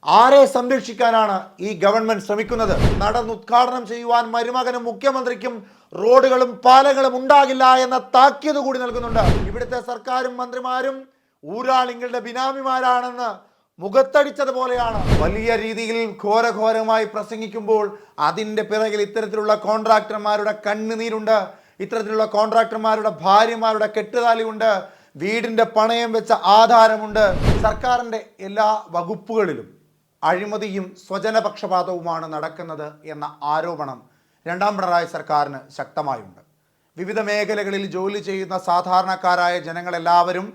ആരെ സംരക്ഷിക്കാനാണ് ഈ ഗവൺമെന്റ് ശ്രമിക്കുന്നത്? നടന്ന് ഉദ്ഘാടനം ചെയ്യുവാൻ മരുമകനും മുഖ്യമന്ത്രിക്കും റോഡുകളും പാലങ്ങളും ഉണ്ടാകില്ല എന്ന താക്കീത് കൂടി നൽകുന്നുണ്ട്. ഇവിടുത്തെ സർക്കാരും മന്ത്രിമാരും ഊരാളിങ്ങളുടെ ബിനാമിമാരാണെന്ന് മുഖത്തടിച്ചതുപോലെയാണ്. വലിയ രീതിയിൽ ഘോരഘോരമായി പ്രസംഗിക്കുമ്പോൾ അതിൻ്റെ പിറകിൽ ഇത്തരത്തിലുള്ള കോൺട്രാക്ടർമാരുടെ കണ്ണുനീരുണ്ട്, ഇത്തരത്തിലുള്ള കോൺട്രാക്ടർമാരുടെ ഭാര്യമാരുടെ കെട്ടുതാലിയുണ്ട്, വീടിൻ്റെ പണയം വെച്ച ആധാരമുണ്ട്. സർക്കാരിൻ്റെ എല്ലാ വകുപ്പുകളിലും അഴിമതിയും സ്വജനപക്ഷപാതവുമാണ് നടക്കുന്നത് എന്ന ആരോപണം രണ്ടാം പിണറായി സർക്കാരിന് ശക്തമായുണ്ട്. വിവിധ മേഖലകളിൽ ജോലി ചെയ്യുന്ന സാധാരണക്കാരായ ജനങ്ങളെല്ലാവരും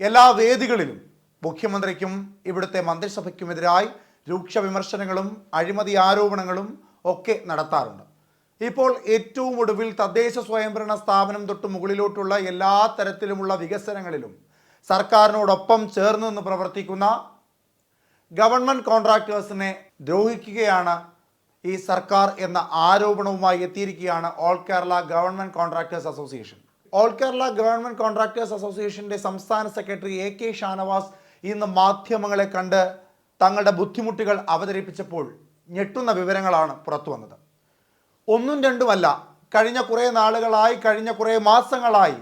എല്ലാ വേദികളിലും മുഖ്യമന്ത്രിക്കും ഇവിടുത്തെ മന്ത്രിസഭയ്ക്കുമെതിരായി രൂക്ഷ വിമർശനങ്ങളും അഴിമതി ആരോപണങ്ങളും ഒക്കെ നടത്താറുണ്ട്. ഇപ്പോൾ ഏറ്റവും ഒടുവിൽ തദ്ദേശ സ്വയംഭരണ സ്ഥാപനം തൊട്ട് മുകളിലോട്ടുള്ള എല്ലാ തരത്തിലുമുള്ള വികസനങ്ങളിലും സർക്കാരിനോടൊപ്പം ചേർന്ന് നിന്ന് പ്രവർത്തിക്കുന്ന ഗവൺമെൻറ് കോൺട്രാക്ടേഴ്സിനെ ദ്രോഹിക്കുകയാണ് ഈ സർക്കാർ എന്ന ആരോപണവുമായി എത്തിയിരിക്കുകയാണ് all Kerala government contractors association. All Kerala government contractors അസോസിയേഷൻ്റെ സംസ്ഥാന സെക്രട്ടറി AK ഷാനവാസ് ഇന്ന് മാധ്യമങ്ങളെ കണ്ട് തങ്ങളുടെ ബുദ്ധിമുട്ടുകൾ അവതരിപ്പിച്ചപ്പോൾ ഞെട്ടുന്ന വിവരങ്ങളാണ് പുറത്തു വന്നത്. ഒന്നും രണ്ടുമല്ല, കഴിഞ്ഞ കുറേ നാളുകളായി, കഴിഞ്ഞ കുറേ മാസങ്ങളായി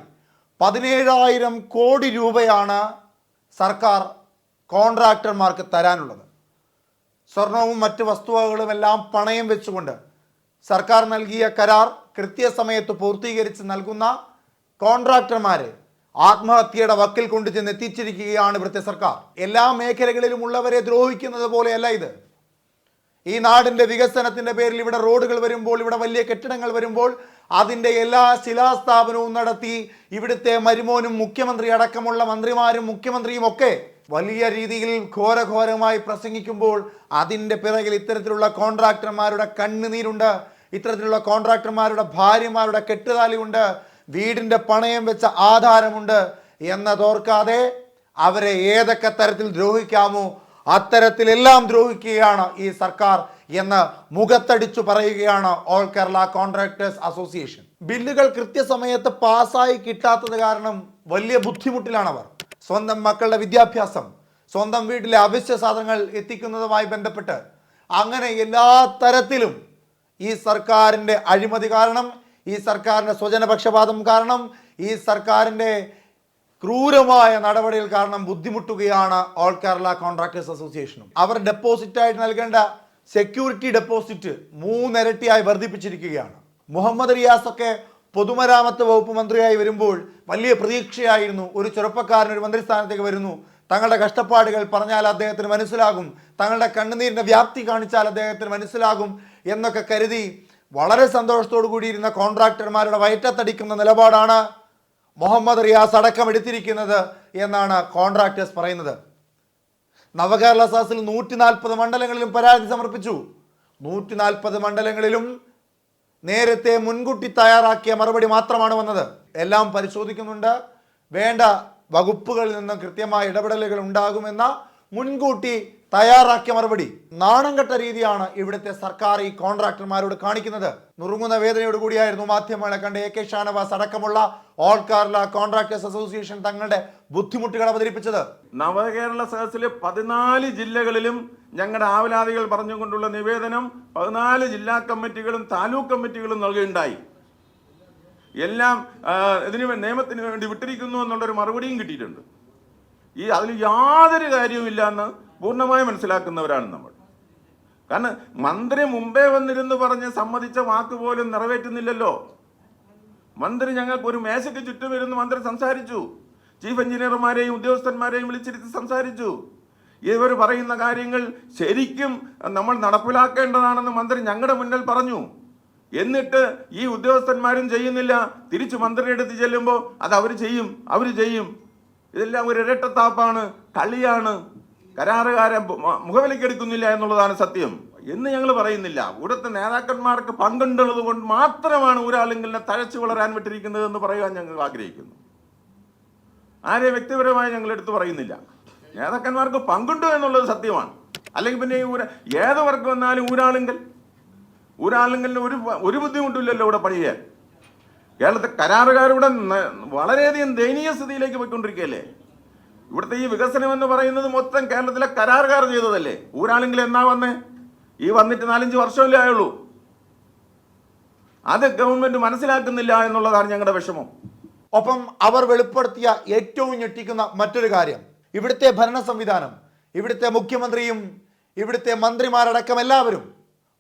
17,000 കോടി രൂപയാണ് സർക്കാർ കോൺട്രാക്ടർമാർക്ക് തരാനുള്ളത്. സ്വർണവും മറ്റ് വസ്തുവകകളും എല്ലാം പണയം വെച്ചുകൊണ്ട് സർക്കാർ നൽകിയ കരാർ കൃത്യസമയത്ത് പൂർത്തീകരിച്ച് നൽകുന്ന കോൺട്രാക്ടർമാരെ ആത്മഹത്യയുടെ വക്കിൽ കൊണ്ടു ചെന്ന് എത്തിച്ചിരിക്കുകയാണ് ഇവിടുത്തെ സർക്കാർ. എല്ലാ മേഖലകളിലും ഉള്ളവരെ ദ്രോഹിക്കുന്നത് പോലെയല്ല ഇത്. ഈ നാടിൻ്റെ വികസനത്തിൻ്റെ പേരിൽ ഇവിടെ റോഡുകൾ വരുമ്പോൾ, ഇവിടെ വലിയ കെട്ടിടങ്ങൾ വരുമ്പോൾ അതിൻ്റെ എല്ലാ ശിലാസ്ഥാപനവും നടത്തി ഇവിടുത്തെ മരുമോനും മുഖ്യമന്ത്രി അടക്കമുള്ള മന്ത്രിമാരും മുഖ്യമന്ത്രിയും ഒക്കെ വലിയ രീതിയിൽ ഘോരഘോരമായി പ്രസംഗിക്കുമ്പോൾ അതിൻ്റെ പിറകിൽ ഇത്തരത്തിലുള്ള കോൺട്രാക്ടർമാരുടെ കണ്ണുനീരുണ്ട്, ഇത്തരത്തിലുള്ള കോൺട്രാക്ടർമാരുടെ ഭാര്യമാരുടെ കെട്ടുതാലിയുണ്ട്, വീടിൻ്റെ പണയം വെച്ച ആധാരമുണ്ട് എന്നതോർക്കാതെ അവരെ ഏതൊക്കെ തരത്തിൽ ദ്രോഹിക്കാമോ അത്തരത്തിലെല്ലാം ദ്രോഹിക്കുകയാണ് ഈ സർക്കാർ എന്ന് മുഖത്തടിച്ചു പറയുകയാണ് ഓൾ കേരള കോൺട്രാക്ടേഴ്സ് അസോസിയേഷൻ. ബില്ലുകൾ കൃത്യസമയത്ത് പാസ്സായി കിട്ടാത്തത് കാരണം വലിയ ബുദ്ധിമുട്ടിലാണവർ. സ്വന്തം മക്കളുടെ വിദ്യാഭ്യാസം, സ്വന്തം വീട്ടിലെ അവശ്യ സാധനങ്ങൾ എത്തിക്കുന്നതുമായി ബന്ധപ്പെട്ട് അങ്ങനെ എല്ലാ തരത്തിലും ഈ സർക്കാരിൻ്റെ അഴിമതി കാരണം, ഈ സർക്കാരിൻ്റെ സ്വജനപക്ഷപാതം കാരണം, ഈ സർക്കാരിൻ്റെ ക്രൂരമായ നടപടികൾ കാരണം ബുദ്ധിമുട്ടുകയാണ് ഓൾ കേരള കോൺട്രാക്ടേഴ്സ് അസോസിയേഷനും. അവർ ഡെപ്പോസിറ്റായിട്ട് നൽകേണ്ട സെക്യൂരിറ്റി ഡെപ്പോസിറ്റ് 3 ഇരട്ടിയായി വർദ്ധിപ്പിച്ചിരിക്കുകയാണ്. മുഹമ്മദ് റിയാസ് ഒക്കെ പൊതുമരാമത്ത് വകുപ്പ് മന്ത്രിയായി വരുമ്പോൾ വലിയ പ്രതീക്ഷയായിരുന്നു. ഒരു ചെറുപ്പക്കാരൻ ഒരു മന്ത്രിസ്ഥാനത്തേക്ക് വരുന്നു, തങ്ങളുടെ കഷ്ടപ്പാടുകൾ പറഞ്ഞാൽ അദ്ദേഹത്തിന് മനസ്സിലാകും, തങ്ങളുടെ കണ്ണുനീരിൻ്റെ വ്യാപ്തി കാണിച്ചാൽ അദ്ദേഹത്തിന് മനസ്സിലാകും എന്നൊക്കെ കരുതി വളരെ സന്തോഷത്തോടു കൂടിയിരുന്ന കോൺട്രാക്ടർമാരുടെ വയറ്റത്തടിക്കുന്ന നിലപാടാണ് മുഹമ്മദ് റിയാസ് അടക്കം എടുത്തിരിക്കുന്നത് എന്നാണ് കോൺട്രാക്ടേഴ്സ് പറയുന്നത്. നവകേരള സദസ്സിൽ 140 മണ്ഡലങ്ങളിലും പരാതി സമർപ്പിച്ചു. 140 മണ്ഡലങ്ങളിലും നേരത്തെ മുൻകൂട്ടി തയ്യാറാക്കിയ മറുപടി മാത്രമാണ് വന്നത്. എല്ലാം പരിശോധിക്കുന്നുണ്ട്, വേണ്ട വകുപ്പുകളിൽ നിന്നും കൃത്യമായ ഇടപെടലുകൾ ഉണ്ടാകുമെന്ന മുൻകൂട്ടി തയ്യാറാക്കിയ മറുപടി. നാണം കെട്ട രീതിയാണ് ഇവിടുത്തെ സർക്കാർ ഈ കോൺട്രാക്ടർമാരോട് കാണിക്കുന്നത്. നുറുങ്ങുന്ന വേദനയോട് കൂടിയായിരുന്നു മാധ്യമങ്ങളെ കണ്ട് AK ഷാനവാസ് അടക്കമുള്ള ഓൾ കേരള കോൺട്രാക്ടേഴ്സ് അസോസിയേഷൻ തങ്ങളുടെ ബുദ്ധിമുട്ടുകൾ അവതരിപ്പിച്ചത്. നവകേരള സദസ്സിലെ 14 ജില്ലകളിലും ഞങ്ങളുടെ ആവലാതികൾ പറഞ്ഞുകൊണ്ടുള്ള നിവേദനം 14 ജില്ലാ കമ്മിറ്റികളും താലൂക്ക് കമ്മിറ്റികളും നൽകുകയുണ്ടായി. എല്ലാം ഇതിന് നിയമത്തിന് വേണ്ടി വിട്ടിരിക്കുന്നു എന്നുള്ളൊരു മറുപടിയും കിട്ടിയിട്ടുണ്ട്. അതിൽ യാതൊരു കാര്യവുമില്ല എന്ന് പൂർണ്ണമായി മനസ്സിലാക്കുന്നവരാണ് നമ്മൾ. കാരണം മന്ത്രി മുമ്പേ വന്നിരുന്ന് പറഞ്ഞ് സമ്മതിച്ച വാക്ക് പോലും നിറവേറ്റുന്നില്ലല്ലോ. മന്ത്രി ഞങ്ങൾക്ക് ഒരു മേശയ്ക്ക് ചുറ്റും ഇരുന്ന് മന്ത്രി സംസാരിച്ചു, ചീഫ് എഞ്ചിനീയർമാരെയും ഉദ്യോഗസ്ഥന്മാരെയും വിളിച്ചിരുത്തി സംസാരിച്ചു. ഇവർ പറയുന്ന കാര്യങ്ങൾ ശരിക്കും നമ്മൾ നടപ്പിലാക്കേണ്ടതാണെന്ന് മന്ത്രി ഞങ്ങളുടെ മുന്നിൽ പറഞ്ഞു. എന്നിട്ട് ഈ ഉദ്യോഗസ്ഥന്മാരും ചെയ്യുന്നില്ല, തിരിച്ചു മന്ത്രിയുടെ അടുത്ത് ചെല്ലുമ്പോൾ അത് അവർ ചെയ്യും. ഇതെല്ലാം ഒരു ഇരട്ടത്താപ്പാണ്, കളിയാണ്, കരാറുകാരെ മുഖവിലക്കെടുക്കുന്നില്ല എന്നുള്ളതാണ് സത്യം എന്ന് ഞങ്ങൾ പറയുന്നില്ല. ഇവിടുത്തെ നേതാക്കന്മാർക്ക് പങ്കുണ്ടുള്ളത് കൊണ്ട് മാത്രമാണ് ഊരാളുകളിനെ തഴച്ചു വളരാൻ വിട്ടിരിക്കുന്നത് എന്ന് പറയാൻ ഞങ്ങൾ ആഗ്രഹിക്കുന്നു. ആരെയും വ്യക്തിപരമായി ഞങ്ങൾ എടുത്തു പറയുന്നില്ല. നേതാക്കന്മാർക്ക് പങ്കുണ്ട് എന്നുള്ളത് സത്യമാണ്. അല്ലെങ്കിൽ പിന്നെ ഏത് വർക്ക് വന്നാലും ഊരാളുകളിന് ഒരു ബുദ്ധിമുട്ടില്ലല്ലോ ഇവിടെ പണി ചെയ്യാൻ. കേരളത്തെ കരാറുകാരുടെ വളരെയധികം ദയനീയ സ്ഥിതിയിലേക്ക് പോയിക്കൊണ്ടിരിക്കുകയല്ലേ. ഇവിടുത്തെ ഈ വികസനം എന്ന് പറയുന്നത് മൊത്തം കേരളത്തിലെ കരാറുകാർ ചെയ്തതല്ലേ. ഊരാളുങ്കിൽ എന്നാ വന്നേ? ഈ വന്നിട്ട് 4-5 വർഷമല്ലേ ആയുള്ളൂ. അത് ഗവൺമെന്റ് മനസ്സിലാക്കുന്നില്ല എന്നുള്ളതാണ് ഞങ്ങളുടെ വിഷമം. ഒപ്പം അവർ വെളിപ്പെടുത്തിയ ഏറ്റവും ഞെട്ടിക്കുന്ന മറ്റൊരു കാര്യം, ഇവിടുത്തെ ഭരണ സംവിധാനം, ഇവിടുത്തെ മുഖ്യമന്ത്രിയും ഇവിടുത്തെ മന്ത്രിമാരടക്കം എല്ലാവരും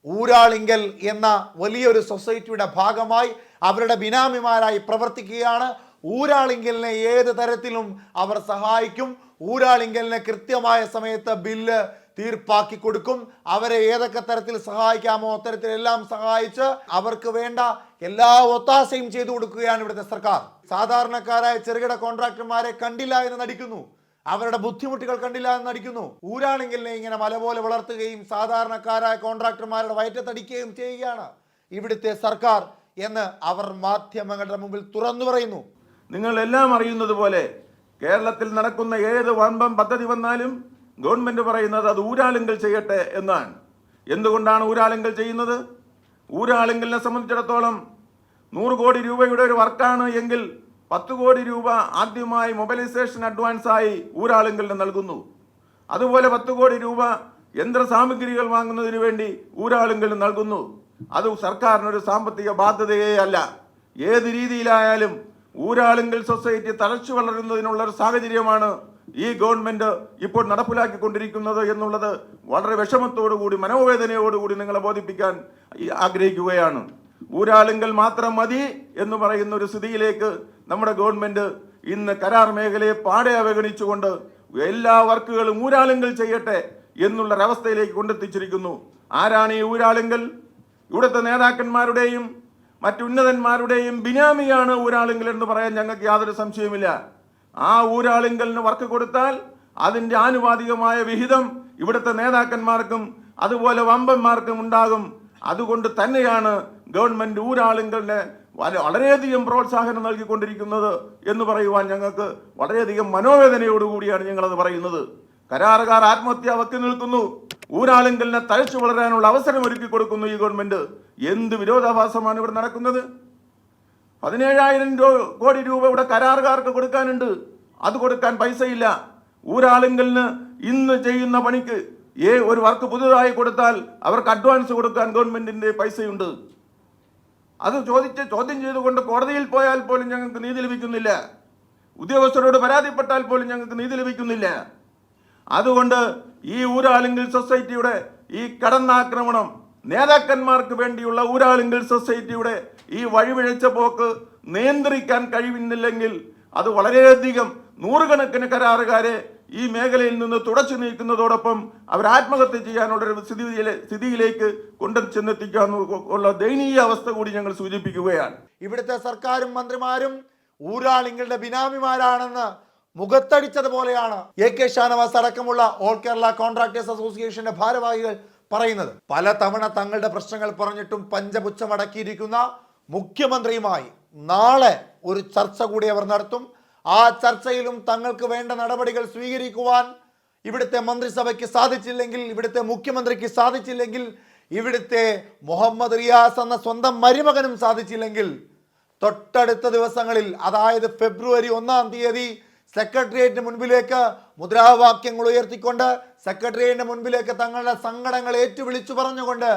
ഊരാളിങ്കൽ എന്ന വലിയൊരു സൊസൈറ്റിയുടെ ഭാഗമായി അവരുടെ ബിനാമിമാരായി പ്രവർത്തിക്കുകയാണ്. ഊരാളിങ്കലിനെ ഏത് തരത്തിലും അവർ സഹായിക്കും. ഊരാളിങ്കലിനെ കൃത്യമായ സമയത്ത് ബില്ല് തീർപ്പാക്കി കൊടുക്കും. അവരെ ഏതൊക്കെ തരത്തിൽ സഹായിക്കാമോ അത്തരത്തിലെല്ലാം സഹായിച്ച് അവർക്ക് വേണ്ട എല്ലാ ഒത്താശയും ചെയ്തു കൊടുക്കുകയാണ് ഇവിടുത്തെ സർക്കാർ. സാധാരണക്കാരായ ചെറുകിട കോൺട്രാക്ടർമാരെ കണ്ടില്ല എന്ന് നടിക്കുന്നു, അവരുടെ ബുദ്ധിമുട്ടുകൾ കണ്ടില്ല എന്ന് നടിക്കുന്നു. ഊരാളിങ്കലിനെ ഇങ്ങനെ മല പോലെ വളർത്തുകയും സാധാരണക്കാരായ കോൺട്രാക്ടർമാരുടെ വയറ്റത്തടിക്കുകയും ചെയ്യുകയാണ് ഇവിടുത്തെ സർക്കാർ എന്ന് അവർ മാധ്യമങ്ങളുടെ മുമ്പിൽ തുറന്നു പറയുന്നു. നിങ്ങൾ എല്ലാം അറിയുന്നത് പോലെ കേരളത്തിൽ നടക്കുന്ന ഏത് വമ്പൻ പദ്ധതി വന്നാലും ഗവൺമെന്റ് പറയുന്നത് അത് ഊരാളുങ്കൽ ചെയ്യട്ടെ എന്നാണ്. എന്തുകൊണ്ടാണ് ഊരാളുങ്കൽ ചെയ്യുന്നത്? ഊരാളുങ്കലിനെ സംബന്ധിച്ചിടത്തോളം 100 കോടി രൂപയുടെ ഒരു വർക്കാണ് എങ്കിൽ 10 കോടി രൂപ ആദ്യമായി മൊബിലൈസേഷൻ അഡ്വാൻസായി ഊരാളുങ്കലിന് നൽകുന്നു. അതുപോലെ 10 കോടി രൂപ യന്ത്ര സാമഗ്രികൾ വാങ്ങുന്നതിന് വേണ്ടി ഊരാളുങ്കലിന് നൽകുന്നു. അത് സർക്കാരിനൊരു സാമ്പത്തിക ബാധ്യതയേ അല്ല. ഏത് രീതിയിലായാലും ഊരാളുങ്കൽ സൊസൈറ്റി തഴച്ചു വളരുന്നതിനുള്ള ഒരു സാഹചര്യമാണ് ഈ ഗവൺമെന്റ് ഇപ്പോൾ നടപ്പിലാക്കിക്കൊണ്ടിരിക്കുന്നത് എന്നുള്ളത് വളരെ വിഷമത്തോടുകൂടി മനോവേദനയോടുകൂടി നിങ്ങളെ ബോധിപ്പിക്കാൻ ആഗ്രഹിക്കുകയാണ്. ഊരാളുങ്കൽ മാത്രം മതി എന്ന് പറയുന്ന ഒരു സ്ഥിതിയിലേക്ക് നമ്മുടെ ഗവൺമെന്റ് ഇന്ന് കരാർ മേഖലയെ പാടെ അവഗണിച്ചുകൊണ്ട് എല്ലാ വർക്കുകളും ഊരാളുങ്കൽ ചെയ്യട്ടെ എന്നുള്ളൊരവസ്ഥയിലേക്ക് കൊണ്ടെത്തിച്ചിരിക്കുന്നു. ആരാണ് ഈ ഊരാളുങ്കൽ? ഇവിടുത്തെ നേതാക്കന്മാരുടെയും മറ്റുന്നതന്മാരുടെയും ബിനാമിയാണ് ഊരാളുങ്കൽ എന്ന് പറയാൻ ഞങ്ങൾക്ക് യാതൊരു സംശയവുമില്ല. ആ ഊരാളുങ്കലിന് വർക്ക് കൊടുത്താൽ അതിൻ്റെ ആനുപാതികമായ വിഹിതം ഇവിടുത്തെ നേതാക്കന്മാർക്കും അതുപോലെ വമ്പന്മാർക്കും ഉണ്ടാകും. അതുകൊണ്ട് തന്നെയാണ് ഗവൺമെന്റ് ഊരാളുങ്കലിന് വളരെയധികം പ്രോത്സാഹനം നൽകിക്കൊണ്ടിരിക്കുന്നത് എന്ന് പറയുവാൻ ഞങ്ങൾക്ക് വളരെയധികം മനോവേദനയോടുകൂടിയാണ് ഞങ്ങളത് പറയുന്നത്. കരാറുകാർ ആത്മഹത്യ വക്കി നിൽക്കുന്നു, ഊരാളുങ്കലിനെ തഴച്ചു വളരാനുള്ള അവസരം ഒരുക്കി കൊടുക്കുന്നു ഈ ഗവൺമെന്റ്. എന്ത് വിരോധാഭാസമാണ് ഇവിടെ നടക്കുന്നത്? 17,000 കോടി രൂപ ഇവിടെ കരാറുകാർക്ക് കൊടുക്കാനുണ്ട്, അത് കൊടുക്കാൻ പൈസയില്ല. ഊരാളുങ്കലിന് ഇന്ന് ചെയ്യുന്ന പണിക്ക് ഒരു വർക്ക് പുതുതായി കൊടുത്താൽ അവർക്ക് അഡ്വാൻസ് കൊടുക്കാൻ ഗവൺമെന്റിന്റെ പൈസയുണ്ട്. അത് ചോദ്യം ചെയ്തുകൊണ്ട് കോടതിയിൽ പോയാൽ പോലും ഞങ്ങൾക്ക് നീതി ലഭിക്കുന്നില്ല. ഉദ്യോഗസ്ഥരോട് പരാതിപ്പെട്ടാൽ പോലും ഞങ്ങൾക്ക് നീതി ലഭിക്കുന്നില്ല. അതുകൊണ്ട് ഈ ഊരാളുങ്കൽ സൊസൈറ്റിയുടെ ഈ കടന്നാക്രമണം, നേതാക്കന്മാർക്ക് വേണ്ടിയുള്ള ഊരാളുങ്കൽ സൊസൈറ്റിയുടെ ഈ വഴിപിഴച്ച പോക്ക് നിയന്ത്രിക്കാൻ കഴിയുന്നില്ലെങ്കിൽ അത് വളരെയധികം നൂറുകണക്കിന് കരാറുകാരെ ഈ മേഖലയിൽ നിന്ന് തുടച്ചു നീക്കുന്നതോടൊപ്പം അവർ ആത്മഹത്യ ചെയ്യാനുള്ളൊരു സ്ഥിതിയിലേക്ക് കൊണ്ടു ചെന്നെത്തിക്കാനുള്ള ദയനീയ അവസ്ഥ കൂടി ഞങ്ങൾ സൂചിപ്പിക്കുകയാണ്. ഇവിടുത്തെ സർക്കാരും മന്ത്രിമാരും ഊരാളുങ്കലിന്റെ ബിനാമിമാരാണെന്ന് മുഖത്തടിച്ചതുപോലെയാണ് AK ഷാനവാസ് അടക്കമുള്ള ഓൾ കേരള കോൺട്രാക്ടേഴ്സ് അസോസിയേഷന്റെ ഭാരവാഹികൾ പറയുന്നത്. പലതവണ തങ്ങളുടെ പ്രശ്നങ്ങൾ പറഞ്ഞിട്ടും പഞ്ചപുച്ഛമടക്കിയിരിക്കുന്ന മുഖ്യമന്ത്രിയുമായി നാളെ ഒരു ചർച്ച കൂടി അവർ നടത്തും. ആ ചർച്ചയിലും തങ്ങൾക്ക് വേണ്ട നടപടികൾ സ്വീകരിക്കുവാൻ ഇവിടുത്തെ മന്ത്രിസഭയ്ക്ക് സാധിച്ചില്ലെങ്കിൽ, ഇവിടുത്തെ മുഖ്യമന്ത്രിക്ക് സാധിച്ചില്ലെങ്കിൽ, ഇവിടുത്തെ മുഹമ്മദ് റിയാസ് എന്ന സ്വന്തം മരുമകനും സാധിച്ചില്ലെങ്കിൽ തൊട്ടടുത്ത ദിവസങ്ങളിൽ, അതായത് ഫെബ്രുവരി 1-ാം തീയതി സെക്രട്ടേറിയറ്റിന് മുൻപിലേക്ക് മുദ്രാവാക്യങ്ങൾ ഉയർത്തിക്കൊണ്ട് സെക്രട്ടേറിയറ്റിന് മുൻപിലേക്ക് തങ്ങളുടെ സങ്കടങ്ങൾ ഏറ്റുവിളിച്ചു പറഞ്ഞുകൊണ്ട്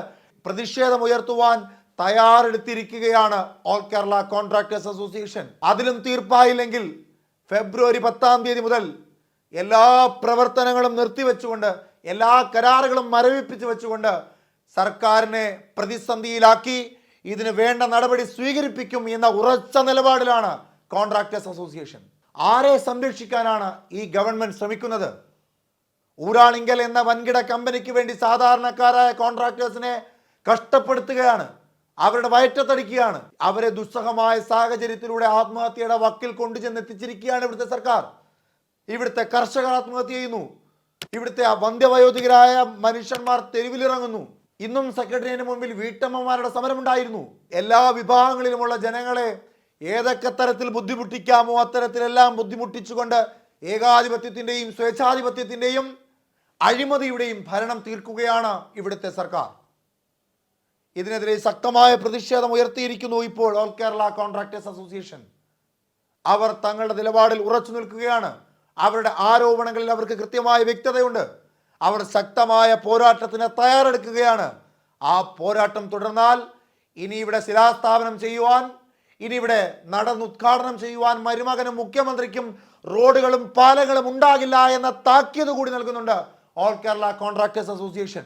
പ്രതിഷേധം ഉയർത്തുവാൻ തയ്യാറെടുത്തിരിക്കുകയാണ് ഓൾ കേരള കോൺട്രാക്ടേഴ്സ് അസോസിയേഷൻ. അതിലും തീർപ്പായില്ലെങ്കിൽ ഫെബ്രുവരി 10-ാം തീയതി മുതൽ എല്ലാ പ്രവർത്തനങ്ങളും നിർത്തിവെച്ചുകൊണ്ട്, എല്ലാ കരാറുകളും മരവിപ്പിച്ചു വെച്ചുകൊണ്ട് സർക്കാരിനെ പ്രതിസന്ധിയിലാക്കി ഇതിന് വേണ്ട നടപടി സ്വീകരിപ്പിക്കും എന്ന ഉറച്ച നിലപാടിലാണ് കോൺട്രാക്ടേഴ്സ് അസോസിയേഷൻ. ആരെ സംരക്ഷിക്കാനാണ് ഈ ഗവൺമെന്റ് ശ്രമിക്കുന്നത്? ഊരാളിങ്കൽ എന്ന വൻകിട കമ്പനിക്ക് വേണ്ടി സാധാരണക്കാരായ കോൺട്രാക്ടേഴ്സിനെ കഷ്ടപ്പെടുത്തുകയാണ്, അവരുടെ വയറ്റത്തടിക്കുകയാണ്, അവരെ ദുസ്സഹമായ സാഹചര്യത്തിലൂടെ ആത്മഹത്യയുടെ വക്കിൽ കൊണ്ടുചെന്നെത്തിച്ചിരിക്കുകയാണ് ഇവിടുത്തെ സർക്കാർ. ഇവിടുത്തെ കർഷകർ ആത്മഹത്യ ചെയ്യുന്നു, ഇവിടുത്തെ വന്ധ്യവയോധികരായ മനുഷ്യന്മാർ തെരുവിലിറങ്ങുന്നു. ഇന്നും സെക്രട്ടേറിയറ്റിന് മുമ്പിൽ വീട്ടമ്മമാരുടെ സമരമുണ്ടായിരുന്നു. എല്ലാ വിഭാഗങ്ങളിലുമുള്ള ജനങ്ങളെ ഏതൊക്കെ തരത്തിൽ ബുദ്ധിമുട്ടിക്കാമോ അത്തരത്തിലെല്ലാം ബുദ്ധിമുട്ടിച്ചുകൊണ്ട് ഏകാധിപത്യത്തിൻ്റെയും സ്വേച്ഛാധിപത്യത്തിൻ്റെയും അഴിമതിയുടെയും ഭരണം തീർക്കുകയാണ് ഇവിടുത്തെ സർക്കാർ. ഇതിനെതിരെ ശക്തമായ പ്രതിഷേധം ഉയർത്തിയിരിക്കുന്നു ഇപ്പോൾ ഓൾ കേരള കോൺട്രാക്ടേഴ്സ് അസോസിയേഷൻ. അവർ തങ്ങളുടെ നിലപാടിൽ ഉറച്ചു നിൽക്കുകയാണ്. അവരുടെ ആരോപണങ്ങളിൽ അവർക്ക് കൃത്യമായ വ്യക്തതയുണ്ട്. അവർ ശക്തമായ പോരാട്ടത്തിന് തയ്യാറെടുക്കുകയാണ്. ആ പോരാട്ടം തുടർന്നാൽ ഇനി ഇവിടെ ശിലാസ്ഥാപനം ചെയ്യുവാൻ, ഇനി ഇവിടെ നടന്നുദ്ഘാടനം ചെയ്യുവാൻ മരുമകനും മുഖ്യമന്ത്രിക്കും റോഡുകളും പാലങ്ങളും ഉണ്ടാകില്ല എന്ന താക്കീത് കൂടി നൽകുന്നുണ്ട് ഓൾ കേരള കോൺട്രാക്ടേഴ്സ് അസോസിയേഷൻ.